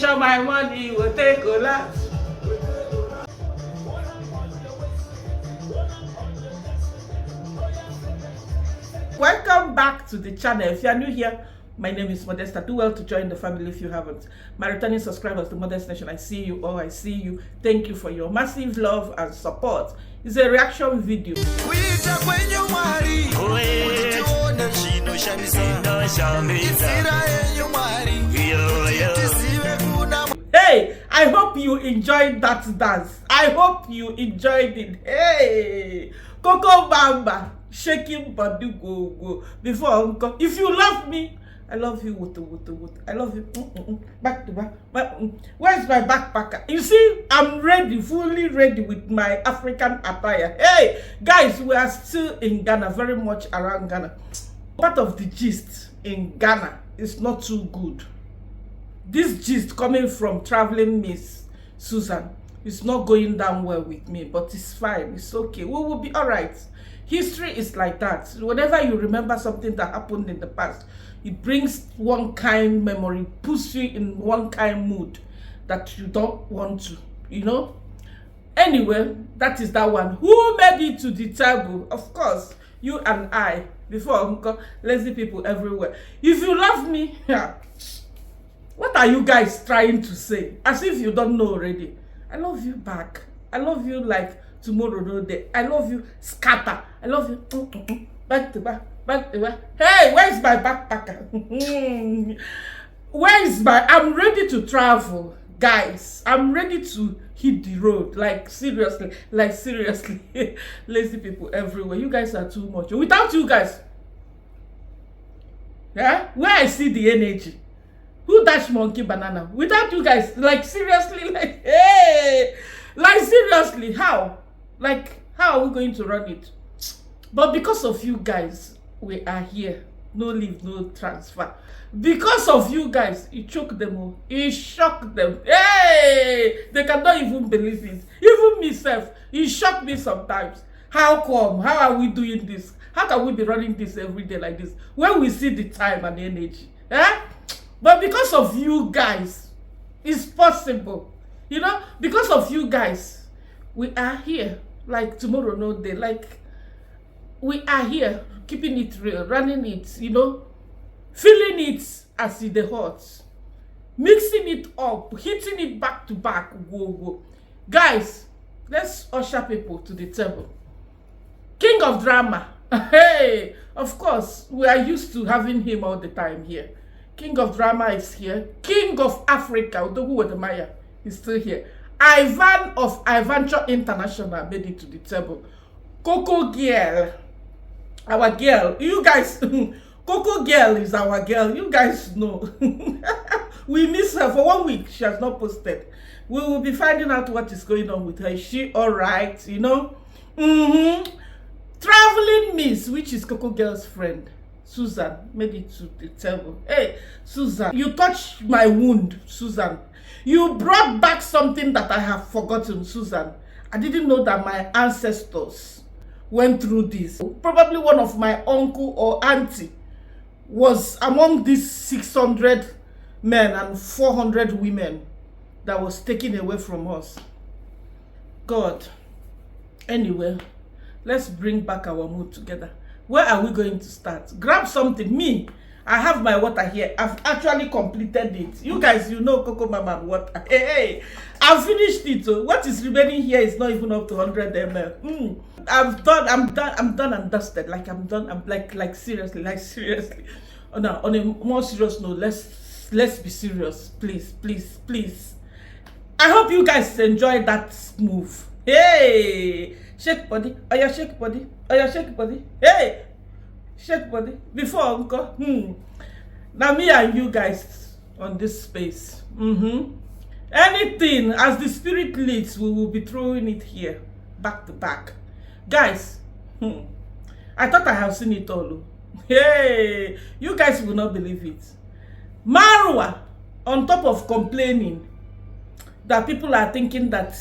chop my money, will take a lot. Welcome back to the channel. If you are new here, my name is Modesta. Do well to join the family if you haven't. My returning subscribers, the Modest Nation, I see you all. I see you. Thank you for your massive love and support. It's a reaction video. Hey, I hope you enjoyed that dance. I hope you enjoyed it. Hey, Coco Bamba, shaking body go. Before Uncle, if you love me, I love you. I love you. Back to back. Where's my backpacker? You see, I'm ready, fully ready with my African attire. Hey, guys, we are still in Ghana, very much around Ghana. Part of the gist in Ghana is not too good. This gist coming from traveling Miss Susan is not going down well with me, but it's fine. It's okay. We will be all right. History is like that. Whenever you remember something that happened in the past, it brings one kind memory, puts you in one kind mood that you don't want to, you know. Anyway, that is that one. Who made it to the table? Of course, you and I. Before Uncle, lazy people everywhere. If you love me, yeah. What are you guys trying to say? As if you don't know already. I love you back. I love you like tomorrow no day. I love you scatter. I love you back to back. Hey, where's my backpacker? Where is my? I'm ready to travel, guys. I'm ready to hit the road. Like seriously. Lazy people everywhere. You guys are too much. Without you guys, yeah, where I see the energy. Who dash monkey banana? Without you guys, like seriously, like hey, like seriously, how? Like how are we going to run it? But because of you guys, we are here. No leave, no transfer. Because of you guys, it choked them all. It shocked them. Hey, they cannot even believe it. Even myself, it shocked me sometimes. How come? How are we doing this? How can we be running this every day like this when we see the time and the energy? Eh? But because of you guys, it's possible. You know, because of you guys, we are here. Like tomorrow, no day. Like, we are here, keeping it real, running it, you know, feeling it as it the hot, mixing it up, hitting it back to back. Go. Guys, let's usher people to the table. King of drama. Hey, of course, we are used to having him all the time here. King of drama is here. King of Africa, wodemaya, is still here. Ivan of Ivancho International made it to the table. Coco girl, our girl. You guys, Coco girl is our girl. You guys know. We miss her for 1 week. She has not posted. We will be finding out what is going on with her. Is she all right? You know? Traveling Miss, which is Coco girl's friend, Susan, made it to the table. Hey, Susan, you touched my wound, Susan. You brought back something that I have forgotten, Susan. I didn't know that my ancestors went through this. Probably one of my uncle or auntie was among these 600 men and 400 women that was taken away from us. God. Anyway, let's bring back our mood together. Where are we going to start? Grab something. Me, I have my water here. I've actually completed it. You guys, you know Coco Mama water. Hey, I've finished it. What is remaining here is not even up to 100 ml. I'm done and dusted. Like I'm done. I'm like seriously. Oh, now, on a more serious note, let's be serious. Please. I hope you guys enjoy that move. Hey, shake body. Oh yeah, shake body. Oh yeah, shake body. Hey, shake body. Before Uncle. Now me and you guys on this space. Anything as the spirit leads, we will be throwing it here, back to back. Guys, I thought I have seen it all. Hey, you guys will not believe it. Marwa, on top of complaining that people are thinking that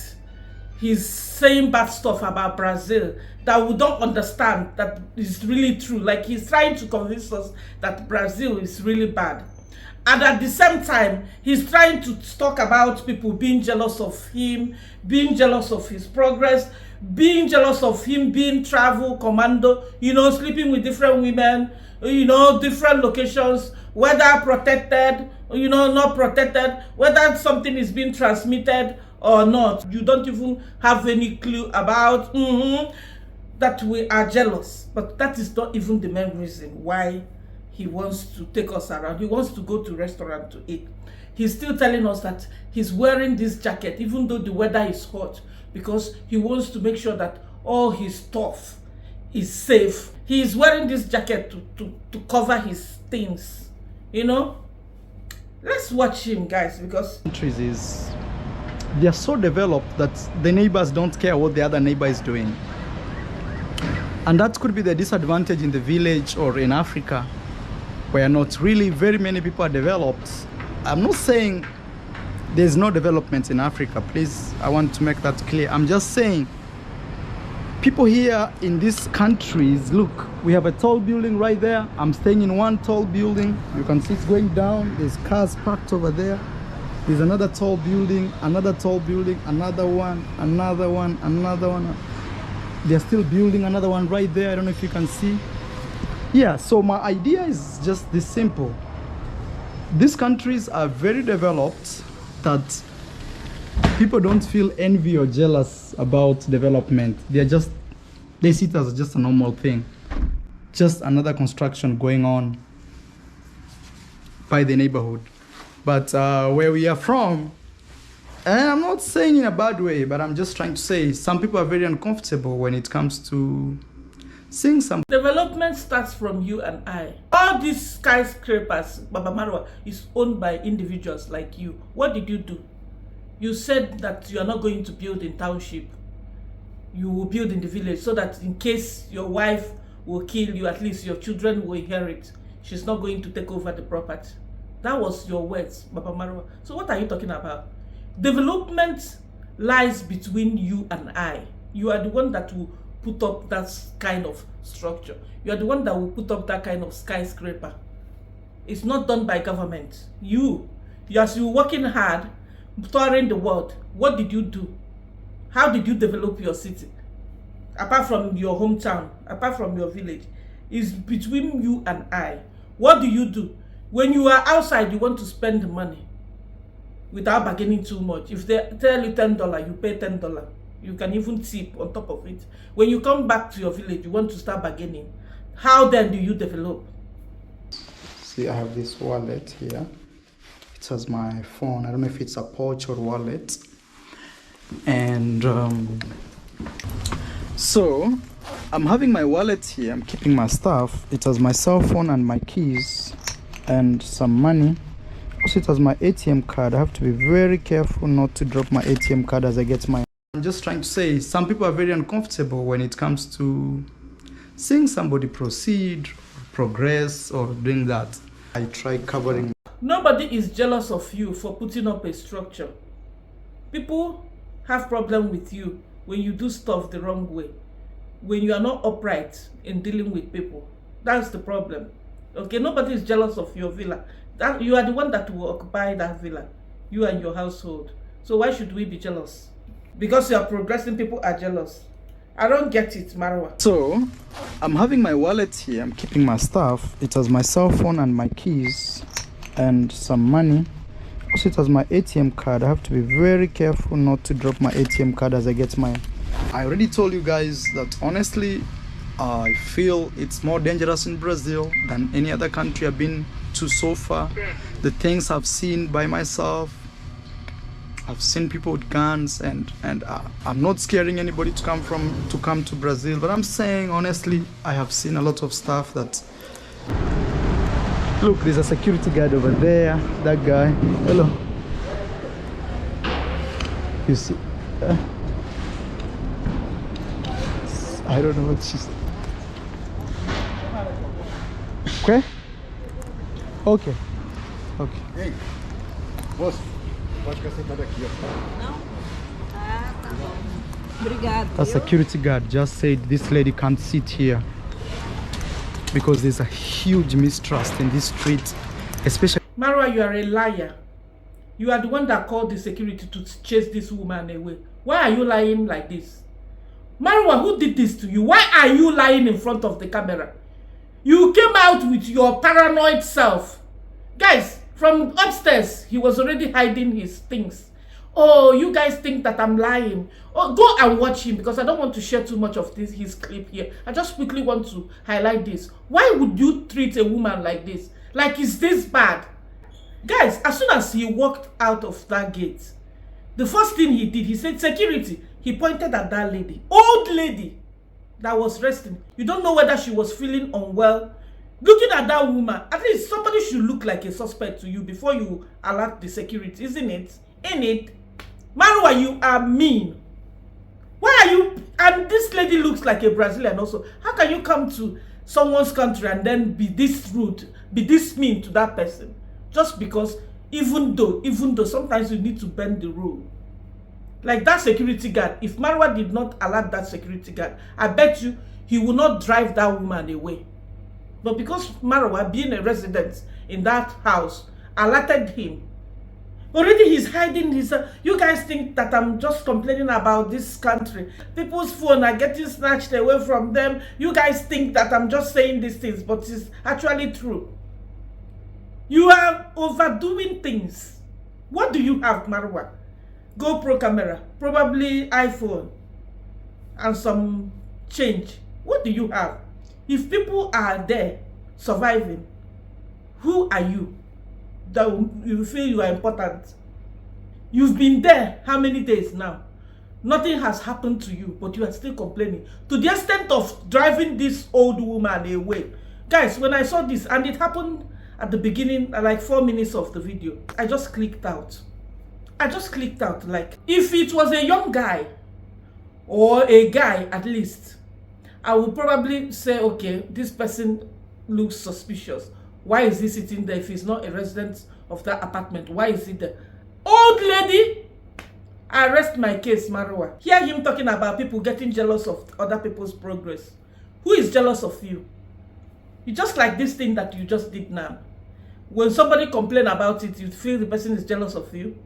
he's saying bad stuff about Brazil that we don't understand that is really true. Like he's trying to convince us that Brazil is really bad. And at the same time, he's trying to talk about people being jealous of him, being jealous of his progress, being jealous of him being travel commando, you know, sleeping with different women, you know, different locations, whether protected, you know, not protected, whether something is being transmitted or not. You don't even have any clue about that we are jealous. But that is not even the main reason why he wants to take us around. He wants to go to restaurant to eat. He's still telling us that he's wearing this jacket even though the weather is hot, because he wants to make sure that all his stuff is safe. He's wearing this jacket to cover his things, you know. Let's watch him, guys, because countries is they are so developed that the neighbors don't care what the other neighbor is doing. And that could be the disadvantage in the village or in Africa, where not really very many people are developed. I'm not saying there's no development in Africa, please, I want to make that clear. I'm just saying people here in these countries, look, we have a tall building right there. I'm staying in one tall building. You can see it's going down. There's cars parked over there. There's another tall building, another tall building, another one, another one, another one. They're still building another one right there. I don't know if you can see. Yeah, so my idea is just this simple. These countries are very developed that people don't feel envy or jealous about development. They see it as just a normal thing, just another construction going on by the neighborhood. But where we are from, and I'm not saying in a bad way, but I'm just trying to say some people are very uncomfortable when it comes to seeing some development starts from you and I. All these skyscrapers, Baba Marwa, is owned by individuals like you. What did you do? You said that you are not going to build in township. You will build in the village so that in case your wife will kill you, at least your children will inherit. She's not going to take over the property. That was your words, Baba Marwa. So what are you talking about? Development lies between you and I. You are the one that will put up that kind of structure. You are the one that will put up that kind of skyscraper. It's not done by government. As you're working hard, touring the world, what did you do? How did you develop your city? Apart from your hometown, apart from your village, it's between you and I. What do you do? When you are outside, you want to spend the money without bargaining too much. If they tell you $10, you pay $10. You can even tip on top of it. When you come back to your village, you want to start bargaining. How then do you develop? See, I have this wallet here. It has my phone. I don't know if it's a pouch or wallet. And so I'm having my wallet here. I'm keeping my stuff. It has my cell phone and my keys and some money. Also, it has my ATM card. I have to be very careful not to drop my ATM card as I get my... I'm just trying to say some people are very uncomfortable when it comes to seeing somebody proceed, progress, or doing that. I try covering. Nobody is jealous of you for putting up a structure. People have problem with you when you do stuff the wrong way, when you are not upright in dealing with people. That's the problem. Okay, nobody is jealous of your villa. That you are the one that will occupy that villa, you and your household. So why should we be jealous? Because you are progressing, people are jealous. I don't get it, Marwa. So I'm having my wallet here. I'm keeping my stuff. It has my cell phone and my keys and some money. Also, it has my ATM card. I have to be very careful not to drop my ATM card as I get my... I already told you guys that honestly, I feel it's more dangerous in Brazil than any other country I've been to so far. The things I've seen by myself, I've seen people with guns, and I'm not scaring anybody to come to Brazil, but I'm saying honestly, I have seen a lot of stuff that... Look, there's a security guard over there. That guy. Hello. You see? I don't know what she's... Okay? Okay. Okay. Ei, moço, pode ficar sentado aqui, ó. Não? Ah, tá bom. Obrigado. A security guard just said this lady can't sit here because there's a huge mistrust in this street, especially Marwa, you are a liar. You are the one that called the security to chase this woman away. Why are you lying like this? Marwa, who did this to you? Why are you lying in front of the camera? You came out with your paranoid self. Guys, from upstairs, he was already hiding his things. Oh, you guys think that I'm lying. Oh, go and watch him, because I don't want to share too much of his clip here. I just quickly want to highlight this. Why would you treat a woman like this? Like, is this bad? Guys, as soon as he walked out of that gate, the first thing he did, he said, security. He pointed at that lady, old lady that was resting. You don't know whether she was feeling unwell. Looking at that woman, at least somebody should look like a suspect to you before you alert the security, isn't it? Ain't it? Marwa, you are mean. Why are you? And this lady looks like a Brazilian also. How can you come to someone's country and then be this rude, be this mean to that person? Just because, even though sometimes you need to bend the rule. Like that security guard, if Marwa did not alert that security guard, I bet you he will not drive that woman away. But because Marwa, being a resident in that house, alerted him, already he's hiding his... you guys think that I'm just complaining about this country. People's phone are getting snatched away from them. You guys think that I'm just saying these things, but it's actually true. You are overdoing things. What do you have, Marwa? GoPro camera, probably iPhone, and some change. What do you have? If people are there surviving, who are you that you feel you are important? You've been there how many days now? Nothing has happened to you, but you are still complaining to the extent of driving this old woman away. Guys, when I saw this, and it happened at the beginning, like 4 minutes of the video, I just clicked out. Like, if it was a young guy or a guy, at least I would probably say, okay, this person looks suspicious. Why is he sitting there? If he's not a resident of that apartment, why is he there? Old lady, I rest my case, Marwa. Hear him talking about people getting jealous of other people's progress. Who is jealous of you? You just like this thing that you just did now. When somebody complain about it, you feel the person is jealous of you.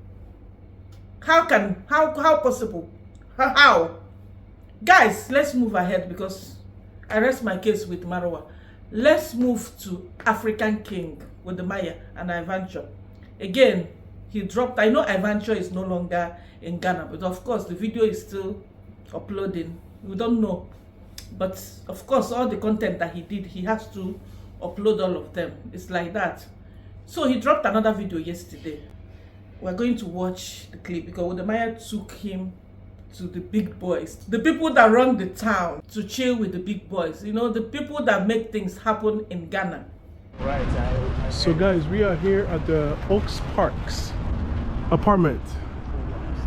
How possible? How? Guys, let's move ahead, because I rest my case with Marwa. Let's move to African King Wodemaya and Ivancho. Again, he dropped. I know Ivancho is no longer in Ghana, but of course the video is still uploading. We don't know, but of course all the content that he did, he has to upload all of them. It's like that. So he dropped another video yesterday. We're going to watch the clip because wodemaya took him to the big boys, the people that run the town, to chill with the big boys. You know, the people that make things happen in Ghana. Right. So guys, we are here at the Oaks Parks apartment,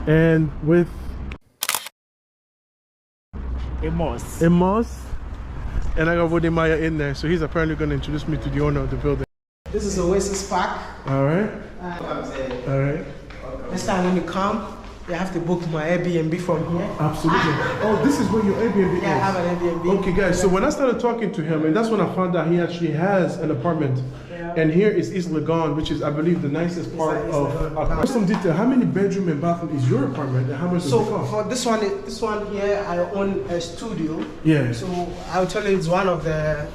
and with Amos. and I got wodemaya in there. So he's apparently going to introduce me to the owner of the building. This is Oasis Park. All right. All right. Next time when you come, you have to book my Airbnb from here. Absolutely. Oh, this is where your Airbnb is. Yeah, I have an Airbnb. Okay, guys. So when I started talking to him, and that's when I found out he actually has an apartment. Yeah. And here is Isla Gone, which is, I believe, the nicest part of. Some detail. How many bedroom and bathroom is your apartment, and how much does it cost? For this one here, I own a studio. Yeah. So I'll tell you, it's one of the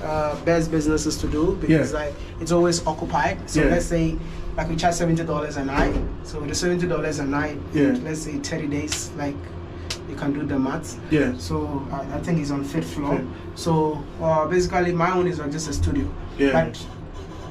best businesses to do, because like it's always occupied. So let's say, like, we charge $70 a night. So with the $70 a night, let's say 30 days, like, you can do the math. Yeah. So I think it's on 5th floor. Okay. So basically, my own is like just a studio. Yeah. But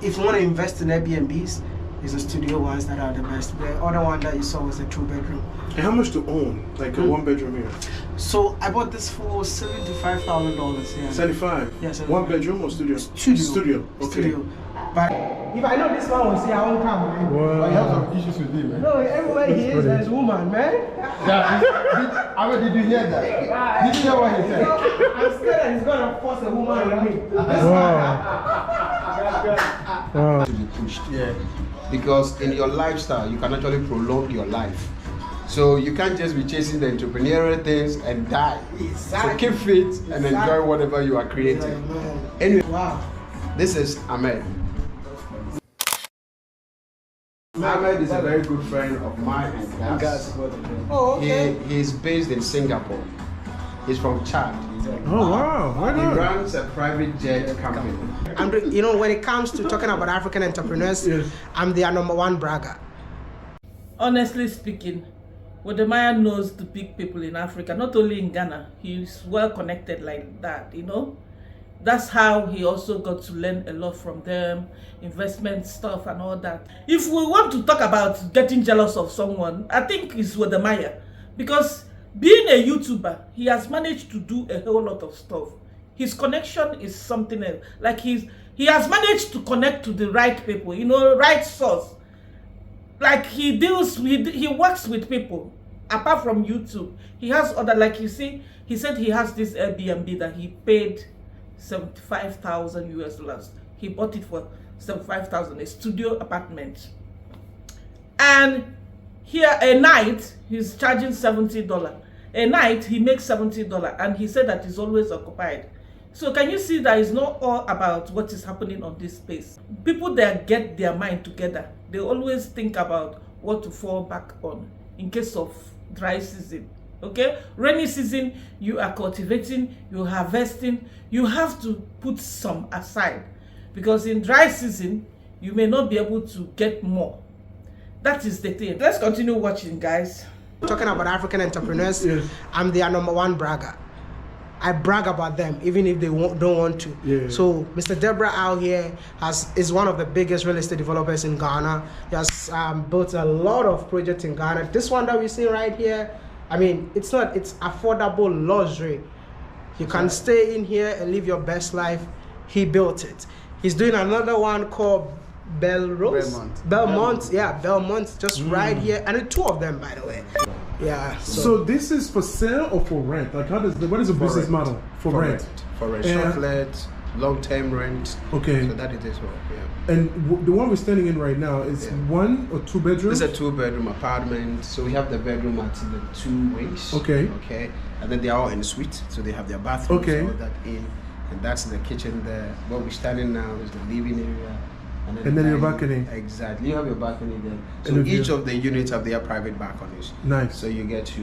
if you want to invest in Airbnbs, it's the studio ones that are the best. The other one that you saw was a 2-bedroom. And how much to own, like a 1-bedroom here? So I bought this for $75,000. Yeah. 75. Yes. 1 bedroom or studio? Studio. Okay. Studio. But if I know this man will see, I won't come, man. Wow. I have some issues with him, man. No, everywhere he is, there's a woman, man. Yeah, I mean, did you hear that? Did you hear what he said? I'm scared that he's gonna force a woman on me. Wow. To be pushed. Yeah. Because in your lifestyle, you can actually prolong your life. So you can't just be chasing the entrepreneurial things and die. Exactly. So keep fit and enjoy whatever you are creating. Anyway, Wow. this is Ahmed. Ahmed is a very good friend of mine and Gas. Oh, okay. He's based in Singapore. He's from Chad. Oh wow, why He not? runs a private jet company. You know, when it comes to talking about African entrepreneurs, Yes. I'm their #1 bragger. Honestly speaking, Wodemaya knows the big people in Africa, not only in Ghana. He's well connected like that, you know. That's how he also got to learn a lot from them, investment stuff and all that. If we want to talk about getting jealous of someone, I think it's Wodemaya, because being a YouTuber, he has managed to do a whole lot of stuff. His connection is something else. Like he has managed to connect to the right people, you know, right source. Like he works with people apart from YouTube. He has other, like you see, he said he has this Airbnb that he paid $75,000 US. He bought it for $75,000, a studio apartment. And here a night he's charging $70. A night he makes $70, and he said that he's always occupied. So can you see that it's not all about what is happening on this space? People that get their mind together, they always think about what to fall back on in case of dry season. Okay, rainy season, you are cultivating, you're harvesting, you have to put some aside, because in dry season you may not be able to get more. That is the thing. Let's continue watching, guys. Talking about African entrepreneurs, Yes. I'm their #1 bragger. I brag about them even if they don't want to. Yeah. So Mr. Deborah out here is one of the biggest real estate developers in Ghana. He has built a lot of projects in Ghana. This one that we see right here, I mean, it's affordable luxury. You can stay in here and live your best life. He built it. He's doing another one called Belmont, just right here, and the two of them, by the way. Yeah. So this is for sale or for rent? Like what is the business rent. model for rent? For rent, And- short let, long-term rent. Okay. So that it is well, yeah. And the one we're standing in right now is 1 or 2 bedrooms? It's a 2-bedroom apartment. So we have the bedroom at the 2 wings. Okay. Okay. And then they are all en suite. So they have their bathrooms, Okay. all that in. And that's the kitchen there. Where we're standing now is the living area. And then your dining- balcony. Exactly. You have your balcony there. So And the each view. of the units have their private balconies. Nice. So you get to,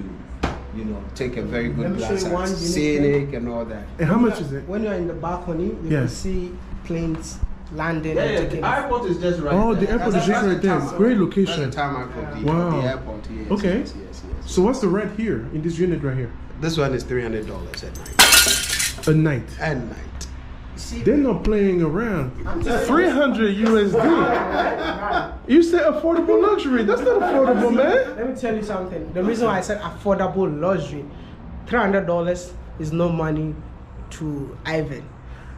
you know, take a very Let good me show glance you at one unit scenic and all that. And how much is it? When you're in the balcony, you can Yes. see planes landing Yeah, and yeah, taking the off. airport is just right Oh, there. the airport That's- is just that's right the there. tarmac. Great location. That's the tarmac of the, Wow. the airport. Yes, Okay. Yes. So what's the rent here in this unit right here? This one is $300 at night. A night. At night. They're not playing around. 300 USD. You said affordable luxury. That's not affordable, man. Let me tell you something. The reason why I said affordable luxury, $300 is no money to Ivan.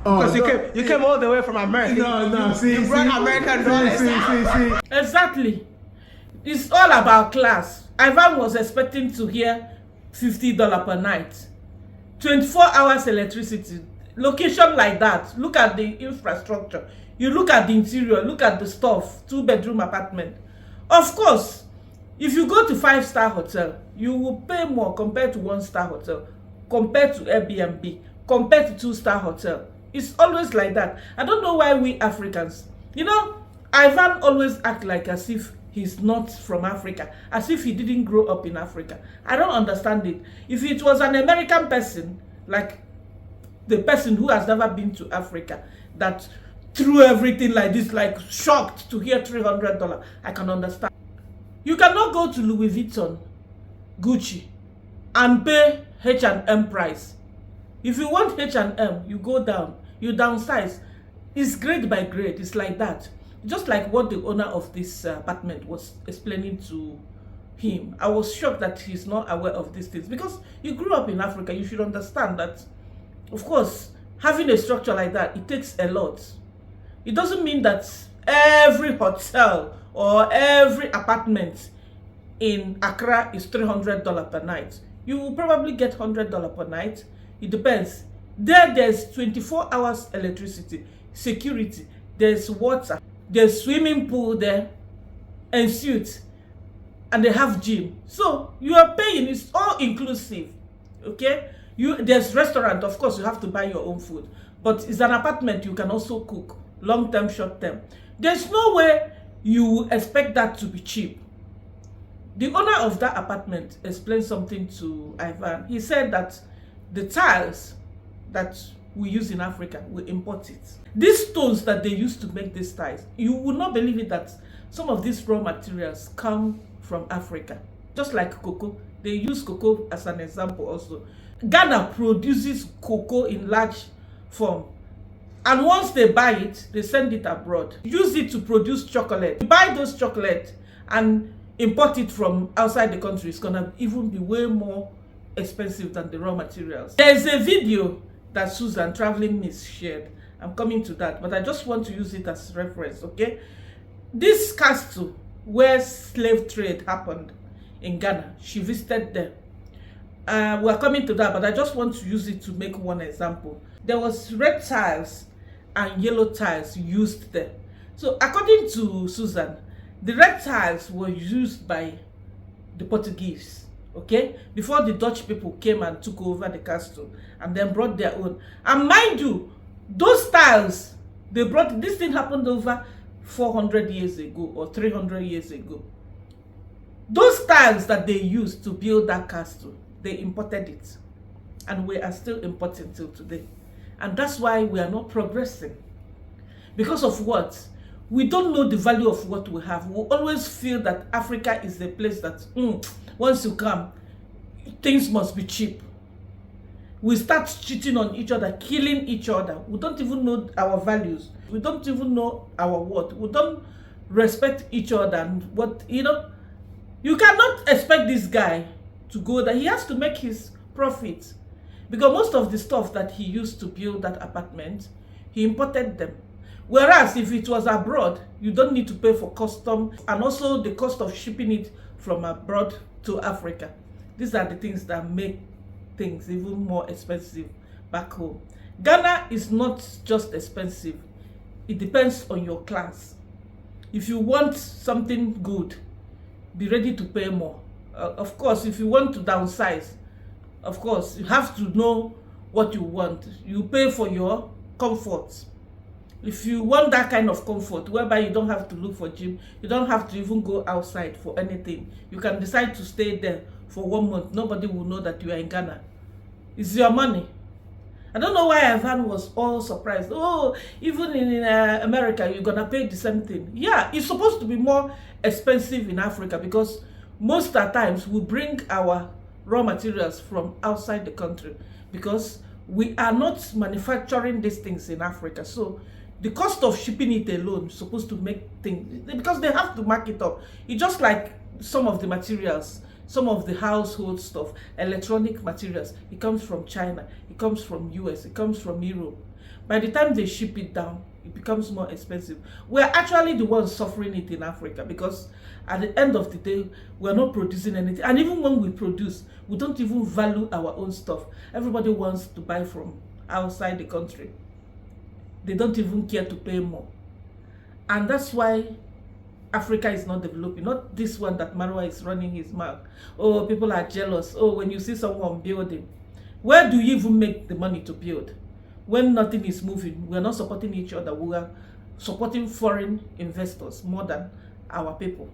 Oh, Because no. you came all the way from America. No, see, You brought American dollars. see. Exactly. It's all about class. Ivan was expecting to hear $50 per night. 24 hours electricity. Location like that. Look at the infrastructure. You look at the interior. Look at the stuff. 2-bedroom apartment. Of course, if you go to 5-star hotel, you will pay more compared to 1-star hotel, compared to Airbnb, compared to 2-star hotel. It's always like that. I don't know why we Africans, you know, Ivan always act like as if he's not from Africa, as if he didn't grow up in Africa. I don't understand it. If it was an American person, like the person who has never been to Africa, that threw everything like this, like shocked to hear $300, I can understand. You cannot go to Louis Vuitton, Gucci, and pay H&M price. If you want H&M, you go down, you downsize. It's grade by grade. It's like that. Just like what the owner of this apartment was explaining to him. I was shocked that he's not aware of these things, because you grew up in Africa. You should understand that, of course, having a structure like that, it takes a lot. It doesn't mean that every hotel or every apartment in Accra is $300 per night. You will probably get $100 per night. It depends. There's 24 hours electricity, security, there's water, there's swimming pool there, and suite, and they have gym. So you are paying, it's all inclusive. Okay? There's restaurant, of course, you have to buy your own food. But it's an apartment, you can also cook, long term, short term. There's no way you expect that to be cheap. The owner of that apartment explained something to Ivan. He said that the tiles that we use in Africa, we import it. These stones that they use to make these tiles, you will not believe it that some of these raw materials come from Africa. Just like cocoa, they use cocoa as an example also. Ghana produces cocoa in large form. And once they buy it, they send it abroad. Use it to produce chocolate. You buy those chocolate and import it from outside the country. It's gonna even be way more expensive than the raw materials. There's a video that Susan, Traveling Miss, shared. I'm coming to that, but I just want to use it as reference, okay? This castle where slave trade happened in Ghana, she visited there. We're coming to that, but I just want to use it to make one example. There was red tiles and yellow tiles used there. So according to Susan, the red tiles were used by the Portuguese, okay, before the Dutch people came and took over the castle and then brought their own. And mind you, those tiles they brought, this thing happened over 400 years ago or 300 years ago. Those tiles that they used to build that castle, they imported it, and we are still importing till today. And that's why we are not progressing. Because of what? We don't know the value of what we have. We always feel that Africa is the place that once you come, things must be cheap. We start cheating on each other, killing each other. We don't even know our values. We don't even know our worth. We don't respect each other. And what, you know, you cannot expect this guy to go there. He has to make his profit. Because most of the stuff that he used to build that apartment, he imported them. Whereas if it was abroad, you don't need to pay for custom and also the cost of shipping it from abroad to Africa. These are the things that make things even more expensive back home. Ghana is not just expensive. It depends on your class. If you want something good, be ready to pay more. Of course, if you want to downsize, of course, you have to know what you want. You pay for your comfort. If you want that kind of comfort, whereby you don't have to look for gym, you don't have to even go outside for anything. You can decide to stay there for 1 month. Nobody will know that you are in Ghana. It's your money. I don't know why Ivan was all surprised. Oh, even in America, you're gonna pay the same thing. Yeah, it's supposed to be more expensive in Africa because most of the times we bring our raw materials from outside the country because we are not manufacturing these things in Africa. So the cost of shipping it alone is supposed to make things, because they have to mark it up. It's just like some of the materials, some of the household stuff, electronic materials, it comes from China, it comes from US, it comes from Europe. By the time they ship it down, it becomes more expensive. We're actually the ones suffering it in Africa because at the end of the day, we're not producing anything. And even when we produce, we don't even value our own stuff. Everybody wants to buy from outside the country. They don't even care to pay more. And that's why Africa is not developing. Not this one that Marwa is running his mouth. Oh, people are jealous. Oh, when you see someone building, where do you even make the money to build? When nothing is moving, we're not supporting each other. We are supporting foreign investors more than our people.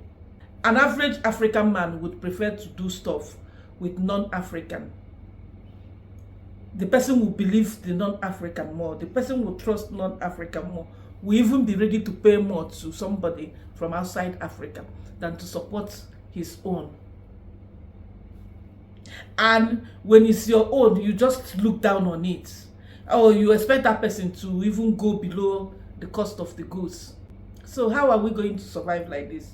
An average African man would prefer to do stuff with non-African. The person will believe the non-African more. The person will trust non-African more. We even be ready to pay more to somebody from outside Africa than to support his own. And when it's your own, you just look down on it. Or you expect that person to even go below the cost of the goods. So how are we going to survive like this?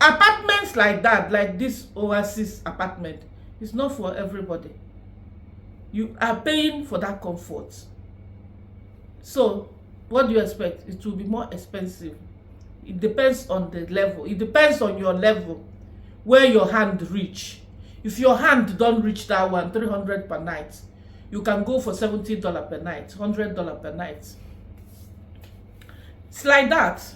Apartments like that, like this Oasis apartment, is not for everybody. You are paying for that comfort. So what do you expect? It will be more expensive. It depends on the level. It depends on your level, where your hand reach. If your hand don't reach that one, $300 per night, you can go for $70 per night, $100 per night. It's like that.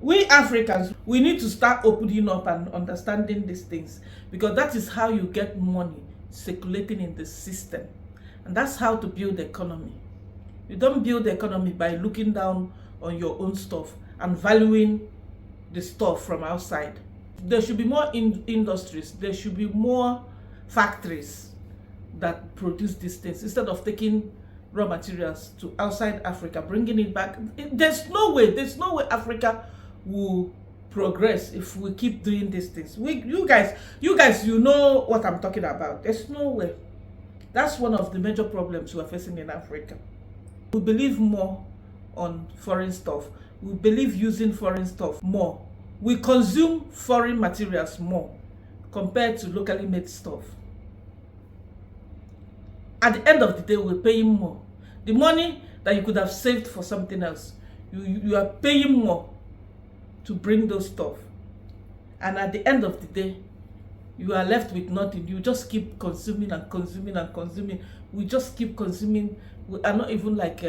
We Africans, we need to start opening up and understanding these things, because that is how you get money circulating in the system. And that's how to build the economy. You don't build the economy by looking down on your own stuff and valuing the stuff from outside. There should be more industries, there should be more factories that produce these things instead of taking raw materials to outside Africa, bringing it back. There's no way Africa will progress if we keep doing these things. You guys, you know what I'm talking about. There's no way. That's one of the major problems we're facing in Africa. We believe more on foreign stuff. We believe using foreign stuff more. We consume foreign materials more compared to locally made stuff. At the end of the day, we're paying more. The money that you could have saved for something else, you are paying more to bring those stuff. And at the end of the day, you are left with nothing. You just keep consuming and consuming and consuming. We just keep consuming. We are not even like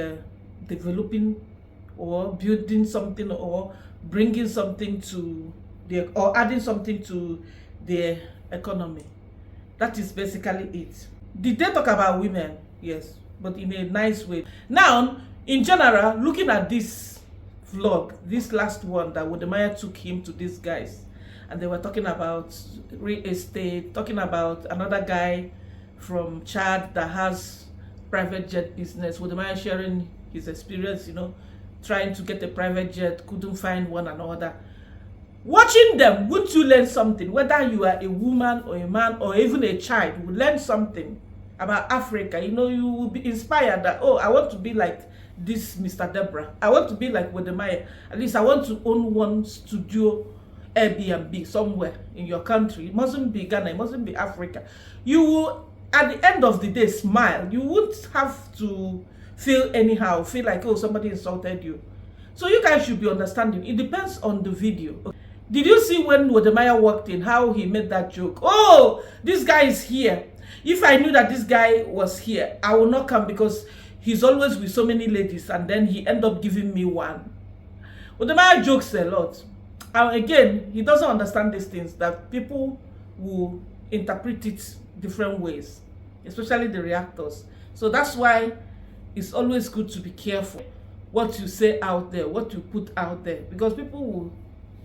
developing or building something or bringing something to the, or adding something to the economy. That is basically it. Did they talk about women? Yes, but in a nice way. Now, in general, looking at this vlog, this last one that wodemaya took him to these guys, and they were talking about real estate, talking about another guy from Chad that has private jet business. wodemaya sharing his experience, you know, trying to get a private jet, couldn't find one and all that. Watching them, wouldn't you learn something? Whether you are a woman or a man or even a child, you will learn something about Africa. You know, you will be inspired that, oh, I want to be like this Mr. Deborah. I want to be like wodemaya. At least I want to own one studio Airbnb somewhere in your country. It mustn't be Ghana, it mustn't be Africa. You will, at the end of the day, smile. You won't have to feel anyhow, feel like, oh, somebody insulted you. So you guys should be understanding. It depends on the video. Did you see when wodemaya walked in, how he made that joke? Oh, this guy is here. If I knew that this guy was here, I will not come because he's always with so many ladies, and then he ended up giving me one. wodemaya jokes a lot. And again, he doesn't understand these things, that people will interpret it different ways, especially the reactors. So that's why it's always good to be careful what you say out there, what you put out there, because people will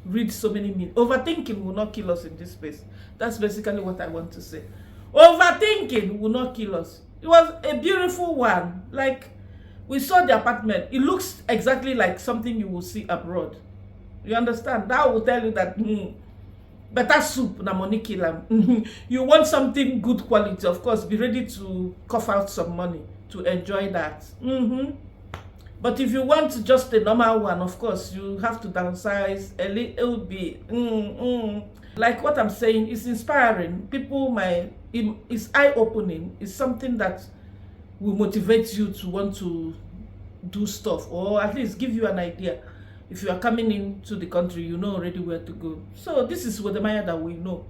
read so many meanings. Overthinking will not kill us in this space. That's basically what I want to say. Overthinking will not kill us. It was a beautiful one. Like, we saw the apartment. It looks exactly like something you will see abroad. You understand? That will tell you that better soup na money kill am. You want something good quality, of course, be ready to cough out some money to enjoy that. But if you want just a normal one, of course, you have to downsize a little bit. Like what I'm saying, it's inspiring. People it's eye-opening. It's something that will motivate you to want to do stuff, or at least give you an idea. If you are coming into the country, you know already where to go. So this is wodemaya that we know.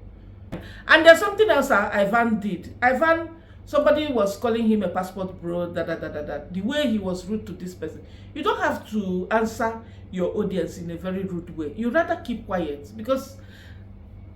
And there's something else Ivan did. Ivan, somebody was calling him a passport bro, The way he was rude to this person. You don't have to answer your audience in a very rude way. You rather keep quiet, because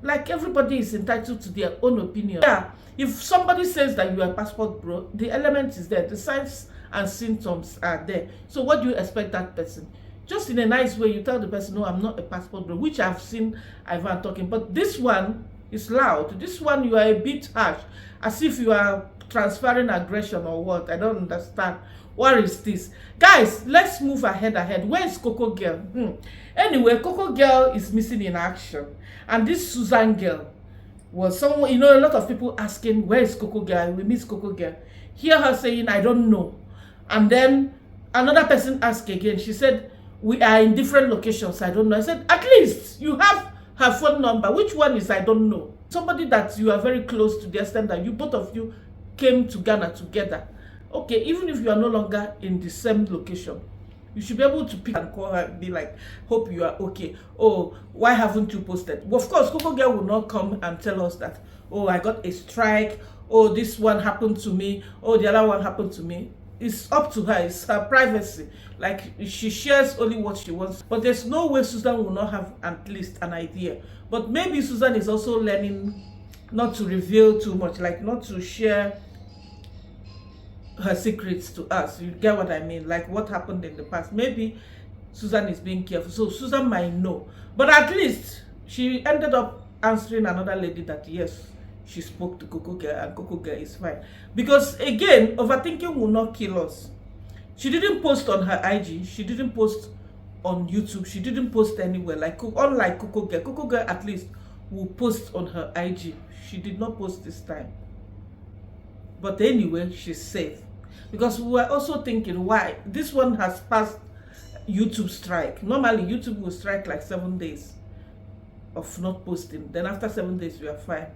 like everybody is entitled to their own opinion. Yeah, if somebody says that you are a passport bro, the element is there. The signs and symptoms are there. So what do you expect that person? Just in a nice way, you tell the person, no, I'm not a passport bro, which I've seen Ivan talking. But this one is loud. This one, you are a bit harsh, as if you are transferring aggression or what. I don't understand. What is this? Guys, let's move ahead. Where is Coco girl? Anyway, Coco girl is missing in action. And this Susan girl was someone, you know, a lot of people asking, where is Coco girl? We miss Coco girl. Hear her saying, I don't know. And then another person asked again. She said, we are in different locations. I don't know. I said, at least you have her phone number. Which one is I don't know? Somebody that you are very close to, the extent that you both of you came to Ghana together. Okay, even if you are no longer in the same location, you should be able to pick and call her and be like, hope you are okay. Oh, why haven't you posted? Well, of course, Coco girl will not come and tell us that, oh, I got a strike. Oh, this one happened to me. Oh, the other one happened to me. It's up to her. It's her privacy. Like, she shares only what she wants. But there's no way Susan will not have at least an idea. But maybe Susan is also learning not to reveal too much, like not to share her secrets to us. You get what I mean? Like what happened in the past. Maybe Susan is being careful. So Susan might know. But at least she ended up answering another lady that yes, she spoke to Coco girl and Coco girl is fine. Because again, overthinking will not kill us. She didn't post on her IG. She didn't post on YouTube. She didn't post anywhere. Like unlike Coco girl. Coco girl at least will post on her IG. She did not post this time. But anyway, she's safe. Because we were also thinking why this one has passed YouTube strike. Normally YouTube will strike like 7 days of not posting. Then after 7 days we are fine.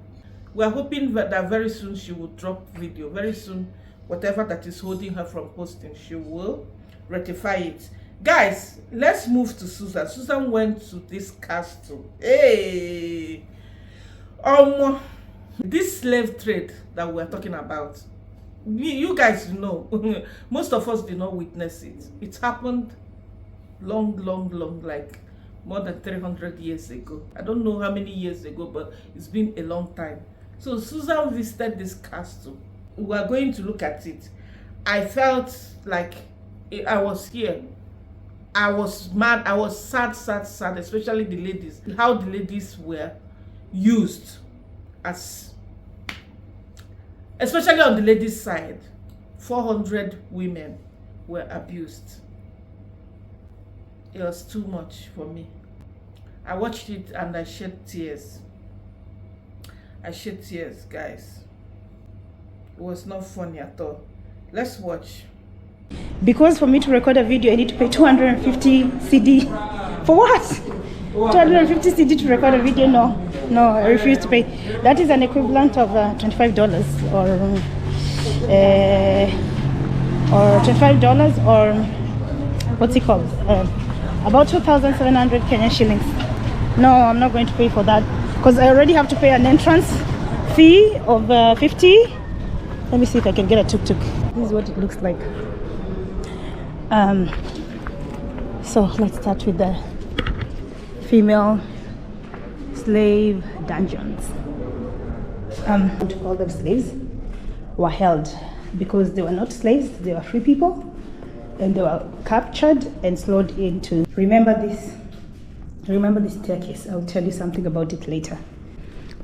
We are hoping that very soon she will drop video. Very soon, whatever that is holding her from posting, she will rectify it. Guys, let's move to Susan. Susan went to this castle. Hey, this slave trade that we're talking about, you guys know. Most of us did not witness it. It happened long, like more than 300 years ago. I don't know how many years ago, but it's been a long time. So Susan visited this castle. We are going to look at it. I felt like I was here. I was mad. I was sad, especially the ladies. How the ladies were used as, especially on the ladies' side. 400 women were abused. It was too much for me. I watched it and I shed tears. I shed tears, guys. It was not funny at all. Let's watch. Because for me to record a video, I need to pay 250 CD. For what? 250 CD to record a video? No, I refuse to pay. That is an equivalent of $25 or $25 or what's it called? About 2,700 Kenyan shillings. No, I'm not going to pay for that because I already have to pay an entrance fee of 50. Let me see if I can get a tuk-tuk. This is what it looks like. So let's start with the female slave dungeons. To call them slaves, were held because they were not slaves, they were free people, and they were captured and slowed into. Remember this staircase. I'll tell you something about it later.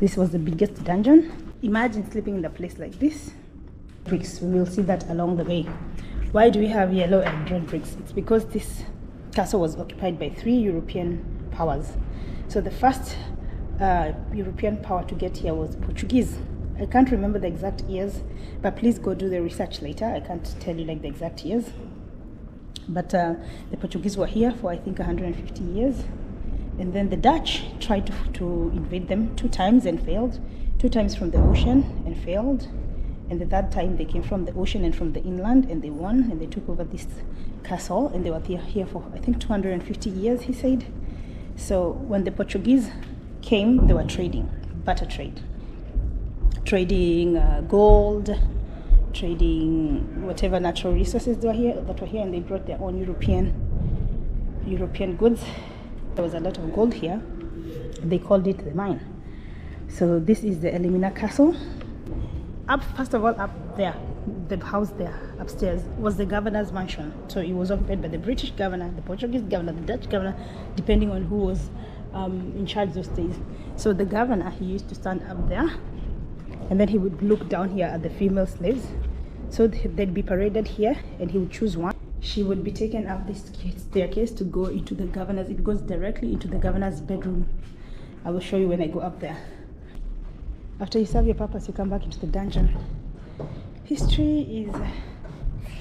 This was the biggest dungeon. Imagine sleeping in a place like this. Bricks, we will see that along the way. Why do we have yellow and red bricks? It's because this castle was occupied by 3 European powers. So the first European power to get here was Portuguese. I can't remember the exact years, but please go do the research later. I can't tell you like the exact years. But the Portuguese were here for I think 150 years. And then the Dutch tried to invade them 2 times and failed. 2 times from the ocean and failed. And the third time they came from the ocean and from the inland and they won and they took over this castle and they were here for I think 250 years, he said. So when the Portuguese came, they were trading, barter trade. Trading gold, trading whatever natural resources that were here, and they brought their own European goods. There was a lot of gold here. They called it the mine. So this is the Elmina castle. First of all, up there, the house there upstairs was the governor's mansion. So it was occupied by the British governor, the Portuguese governor, the Dutch governor, depending on who was in charge those days. So the governor, he used to stand up there, and then he would look down here at the female slaves. So they'd be paraded here, and he would choose one. She would be taken up this staircase to go into the governor's. It goes directly into the governor's bedroom. I will show you when I go up there. After you serve your purpose, you come back into the dungeon. History is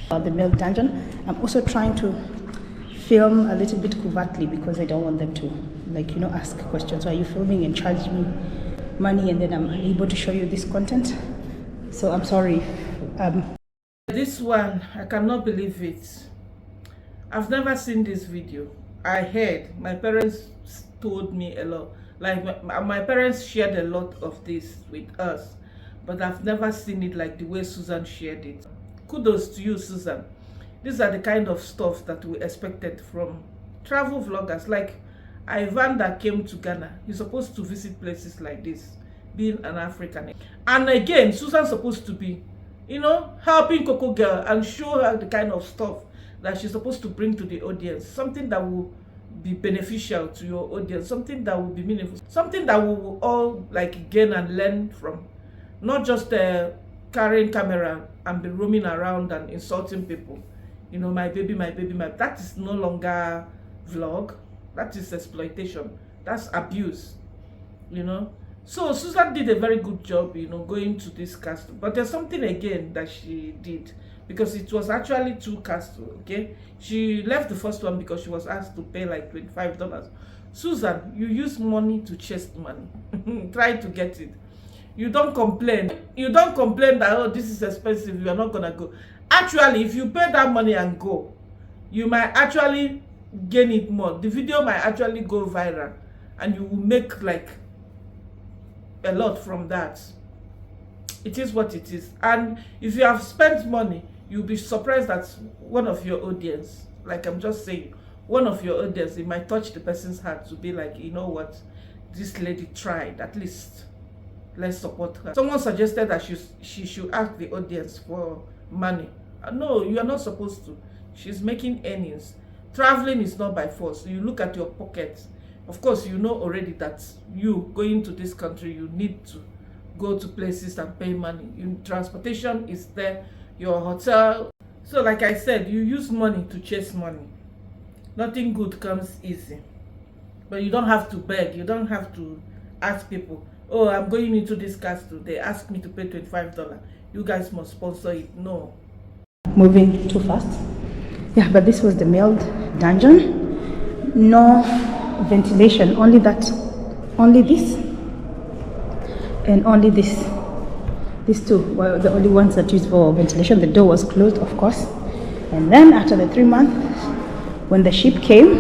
the male dungeon. I'm also trying to film a little bit covertly because I don't want them to, ask questions. So are you filming and charge me money and then I'm able to show you this content? So I'm sorry. This one, I cannot believe it. I've never seen this video. I heard, my parents told me a lot. Like my parents shared a lot of this with us, but I've never seen it like the way Susan shared it. Kudos to you, Susan. These are the kind of stuff that we expected from travel vloggers. Like Ivan that came to Ghana, he's supposed to visit places like this, being an African. And again, Susan's supposed to be, helping Coco girl and show her the kind of stuff that she's supposed to bring to the audience, something that will be beneficial to your audience, something that will be meaningful, something that we will all like gain and learn from, not just carrying camera and be roaming around and insulting people. You know, my baby, my baby, my... That is no longer vlog. That is exploitation. That's abuse, you know. So Susan did a very good job, you know, going to this castle. But there's something again that she did, because it was actually 2 castles, okay? She left the first one because she was asked to pay like $25. Susan, you use money to chase money. Try to get it. You don't complain. You don't complain that, oh, this is expensive, you are not gonna go. Actually, if you pay that money and go, you might actually gain it more. The video might actually go viral and you will make like a lot from that. It is what it is. And if you have spent money, you'll be surprised that one of your audience, like I'm just saying, one of your audience, it might touch the person's heart to be like, you know what, this lady tried, at least let's support her. Someone suggested that she should ask the audience for money. No, you are not supposed to. She's making earnings. Traveling is not by force. You look at your pocket. Of course, you know already that you going to this country, you need to go to places and pay money. Transportation is there, your hotel. So like I said, you use money to chase money. Nothing good comes easy. But you don't have to beg. You don't have to ask people, oh, I'm going into this castle. They ask me to pay $25. You guys must sponsor it. No. Moving too fast. Yeah, but this was the male dungeon. No ventilation, only that, only this, and only this. These two were the only ones that used for ventilation. The door was closed, of course. And then after the 3 months, when the ship came,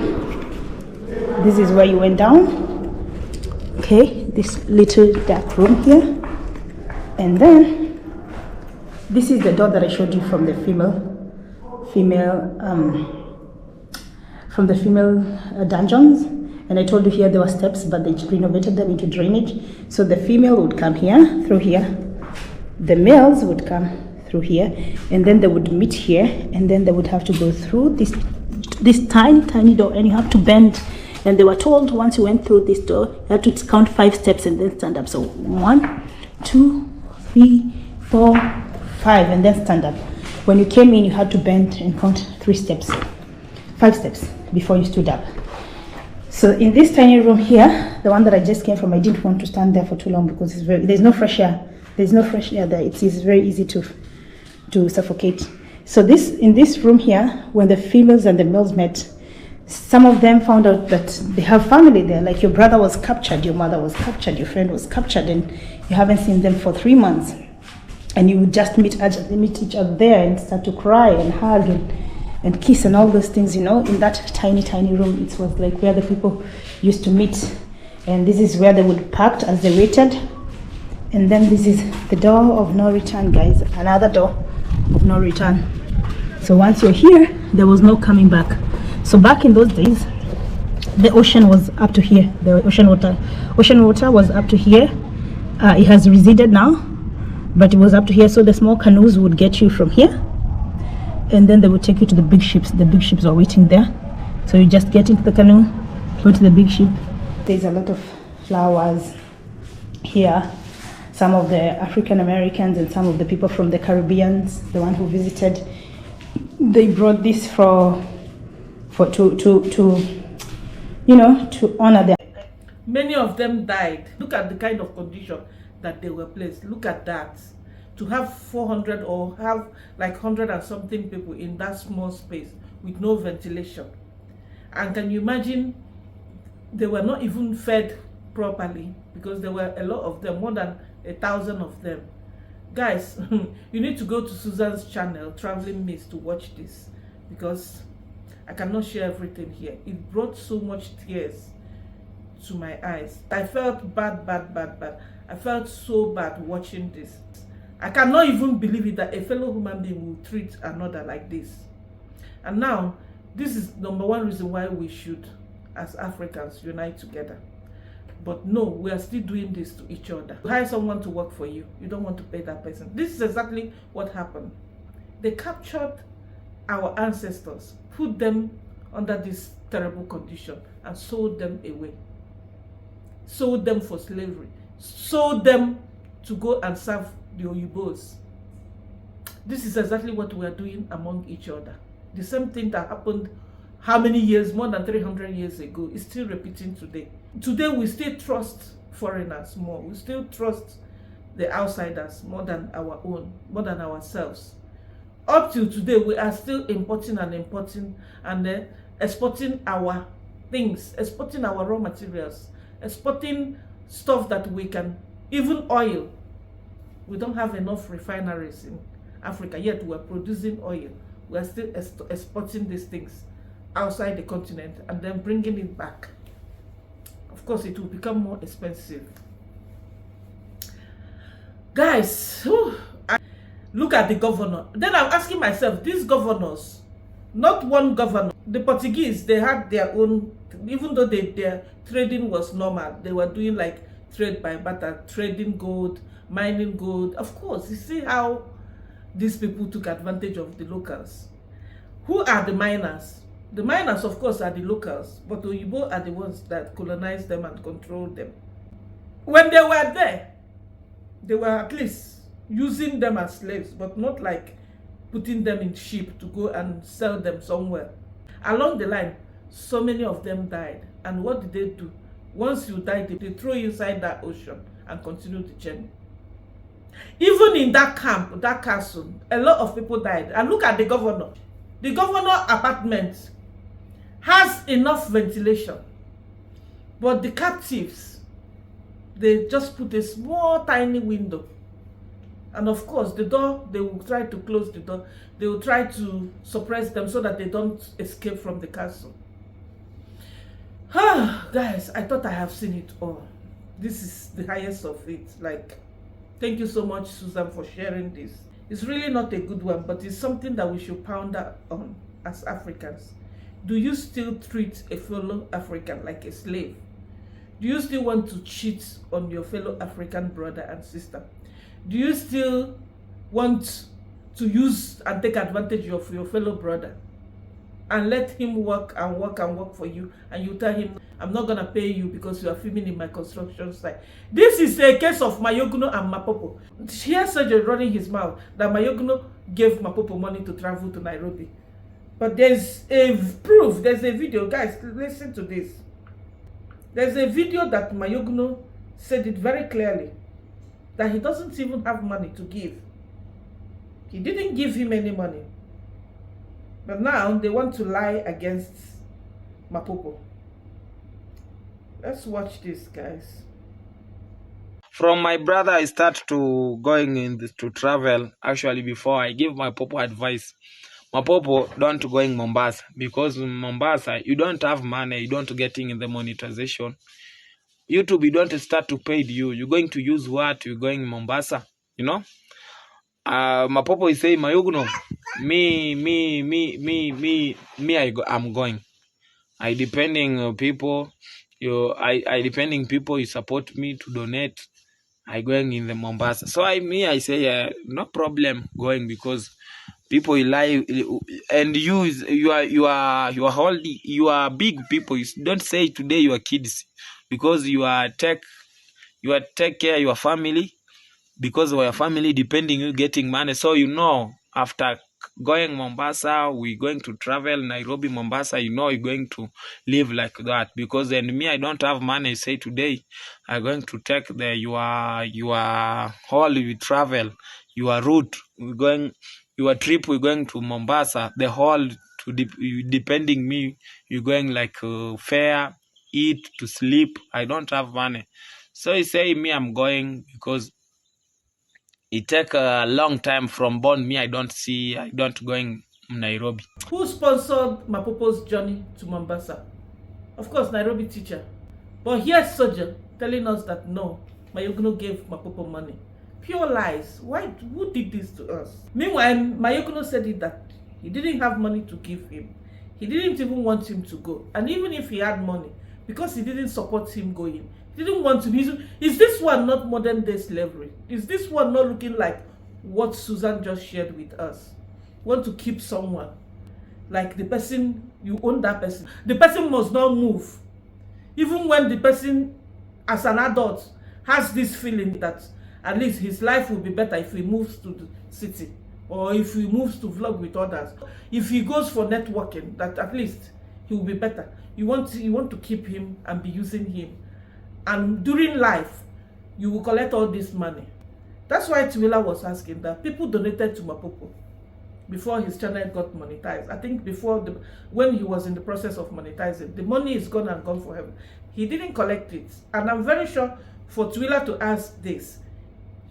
this is where you went down. Okay, this little dark room here. And then this is the door that I showed you from the female dungeons. And I told you here there were steps, but they renovated them into drainage. So the female would come here, through here. The males would come through here, and then they would meet here, and then they would have to go through this tiny door, and you have to bend. And they were told once you went through this door, you had to count 5 steps and then stand up. So 1, 2, 3, 4, 5, and then stand up. When you came in, you had to bend and count 5 steps before you stood up. So in this tiny room here, the one that I just came from, I didn't want to stand there for too long because there's no fresh air. There's no fresh air there. It's very easy to suffocate. So in this room here, when the females and the males met, some of them found out that they have family there. Like your brother was captured, your mother was captured, your friend was captured, and you haven't seen them for 3 months. And you would just meet each other there and start to cry and hug and kiss and all those things, you know, in that tiny room. It was like where the people used to meet. And this is where they would park as they waited. And then this is the door of no return, guys. Another door of no return. So once you're here, there was no coming back. So back in those days, the ocean was up to here. The ocean water was up to here. It has receded now, but it was up to here. So the small canoes would get you from here, and then they would take you to the big ships. The big ships are waiting there. So you just get into the canoe, go to the big ship. There's a lot of flowers here. Some of the African Americans and some of the people from the Caribbean, the one who visited, they brought this to honor them. Many of them died. Look at the kind of condition that they were placed. Look at that. To have 400 or have like 100 and something people in that small space with no ventilation. And can you imagine, they were not even fed properly because there were a lot of them, more than 1,000 of them. Guys, you need to go to Susan's channel, Traveling Miss, to watch this, because I cannot share everything here. It brought so much tears to my eyes. I felt bad. I felt so bad watching this. I cannot even believe it that a fellow human being will treat another like this. And now, this is number one reason why we should, as Africans, unite together. But no, we are still doing this to each other. You hire someone to work for you. You don't want to pay that person. This is exactly what happened. They captured our ancestors, put them under this terrible condition and sold them away. Sold them for slavery. Sold them to go and serve the Oyibos. This is exactly what we are doing among each other. The same thing that happened how many years, more than 300 years ago, is still repeating today. Today we still trust foreigners more. We still trust the outsiders more than our own, more than ourselves. Up till today, we are still importing and exporting our things, exporting our raw materials, exporting stuff that we can, even oil. We don't have enough refineries in Africa, yet we are producing oil. We are still exporting these things outside the continent and then bringing it back. Of course, it will become more expensive. Guys, look at the governor. Then I'm asking myself, these governors, not one governor, the Portuguese, they had their own, even though their trading was normal, they were doing like trade by barter, trading gold, mining gold. Of course, you see how these people took advantage of the locals. Who are the miners? The miners, of course, are the locals, but the Oyibo are the ones that colonized them and controlled them. When they were there, they were at least using them as slaves, but not like putting them in ship to go and sell them somewhere. Along the line, so many of them died. And what did they do? Once you die, they throw you inside that ocean and continue the journey. Even in that camp, that castle, a lot of people died. And look at the governor. The governor apartment has enough ventilation, but the captives, they just put a small tiny window, and of course the door, they will try to close the door. They will try to suppress them so that they don't escape from the castle. Guys, I thought I have seen it all. This is the highest of it. Like, thank you so much, Susan, for sharing this. It's really not a good one, but it's something that we should ponder on as Africans. Do you still treat a fellow African like a slave? Do you still want to cheat on your fellow African brother and sister? Do you still want to use and take advantage of your fellow brother and let him work and work and work for you, and you tell him, I'm not going to pay you because you are filming in my construction site? This is a case of Mayogno and Mapopo. Here's Sergeant running his mouth that Mayogno gave Mapopo money to travel to Nairobi. But there's a proof, there's a video. Guys, listen to this. There's a video that Mayogno said it very clearly, that he doesn't even have money to give. He didn't give him any money. But now they want to lie against Mapopo. Let's watch this, guys. From my brother, I start to going to travel. Actually, before I give my Popo advice, my Popo don't going Mombasa, because in Mombasa you don't have money, you don't getting in the monetization. YouTube, you don't start to pay you. You're going to use what? You're going Mombasa, you know. My Popo is saying, Mayogno, I'm going. I depending people. I depending people. You support me to donate. I going in the Mombasa. So I say no problem going, because people lie, and you are big people. You don't say today you are kids, because you are take care of your family, because of your family depending you getting money. So you know, after going Mombasa, we're going to travel Nairobi, Mombasa, you know, you're going to live like that. Because then me, I don't have money. Say today I'm going to take your whole we travel, your route, we're going, your trip, we're going to Mombasa, the whole to depending me, you're going like fare, eat, to sleep. I don't have money. So he say me, I'm going, because it take a long time from born. Me, I don't going Nairobi. Who sponsored Mapopo's journey to Mombasa? Of course, Nairobi teacher. But here's Soja telling us that no, Mayogno gave Mapopo money. Pure lies. Why? Who did this to us? Meanwhile, Mayogno said it that he didn't have money to give him. He didn't even want him to go. And even if he had money, because he didn't support him going, he didn't want to. Is this one not modern day slavery? Is this one not looking like what Susan just shared with us? Want to keep someone like the person, you own that person. The person must not move. Even when the person, as an adult, has this feeling that at least his life will be better if he moves to the city, or if he moves to vlog with others, if he goes for networking, that at least he will be better. You want to keep him and be using him, and during life you will collect all this money. That's why Tiwila was asking that people donated to Mapopo before his channel got monetized. I think when he was in the process of monetizing, the money is gone and gone forever. He didn't collect it, and I'm very sure for Tiwila to ask this,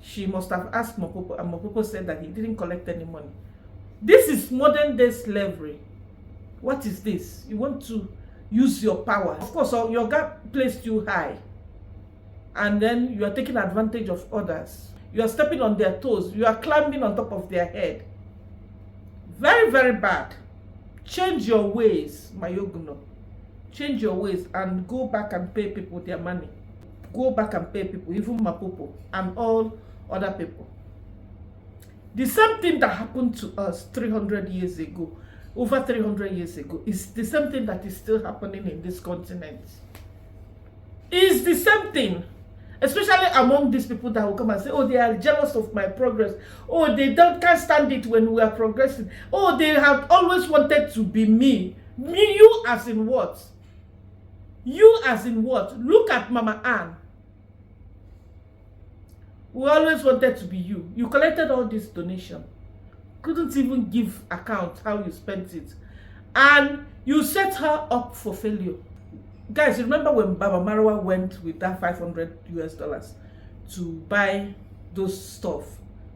she must have asked Mapopo, and Mapopo said that he didn't collect any money. This is modern day slavery. What is this? You want to use your power. Of course, your God placed you high, and then you are taking advantage of others. You are stepping on their toes. You are climbing on top of their head. Very, very bad. Change your ways, my Yoguno. Change your ways and go back and pay people their money. Go back and pay people, even Mapopo and all other people. The same thing that happened to us 300 years ago, over 300 years ago, is the same thing that is still happening in this continent. It's the same thing. Especially among these people that will come and say, oh, they are jealous of my progress. Oh, they can't stand it when we are progressing. Oh, they have always wanted to be me. Me, you as in what? You as in what? Look at Mama Ann. We always wanted to be you. You collected all this donation. Couldn't even give account how you spent it. And you set her up for failure. Guys, remember when Baba Marwa went with that $500 to buy those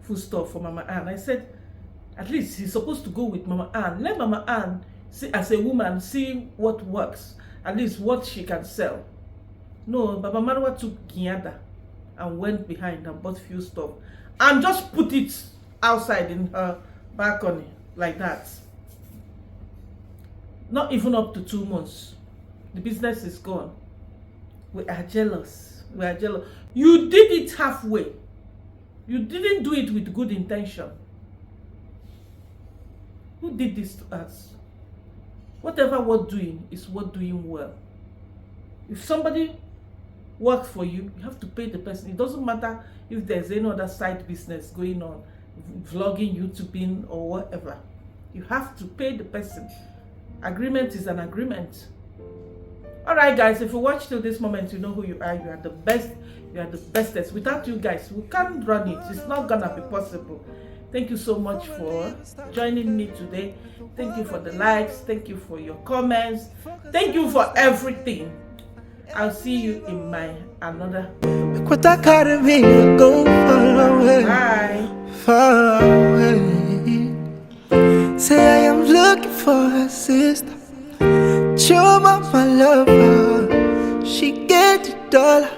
food stuff for Mama Ann? I said, at least he's supposed to go with Mama Ann. Let Mama Ann, see, as a woman, see what works. At least what she can sell. No, Baba Marwa took Ghanian and went behind and bought few stuff and just put it outside in her balcony like that. Not even up to 2 months. The business is gone. We are jealous. We are jealous. You did it halfway. You didn't do it with good intention. Who did this to us? Whatever we're doing is we're doing well. If somebody works for you, you have to pay the person. It doesn't matter if there's any other side business going on, vlogging, YouTubing, or whatever. You have to pay the person. Agreement is an agreement. Alright guys, if you watch till this moment, you know who you are. You are the best. You are the bestest. Without you guys, we can't run it. It's not gonna be possible. Thank you so much for joining me today. Thank you for the likes. Thank you for your comments. Thank you for everything. I'll see you in my another video. Go far away. Bye. Far away. Say I am looking for a sister. Show my lover. She get the dollar.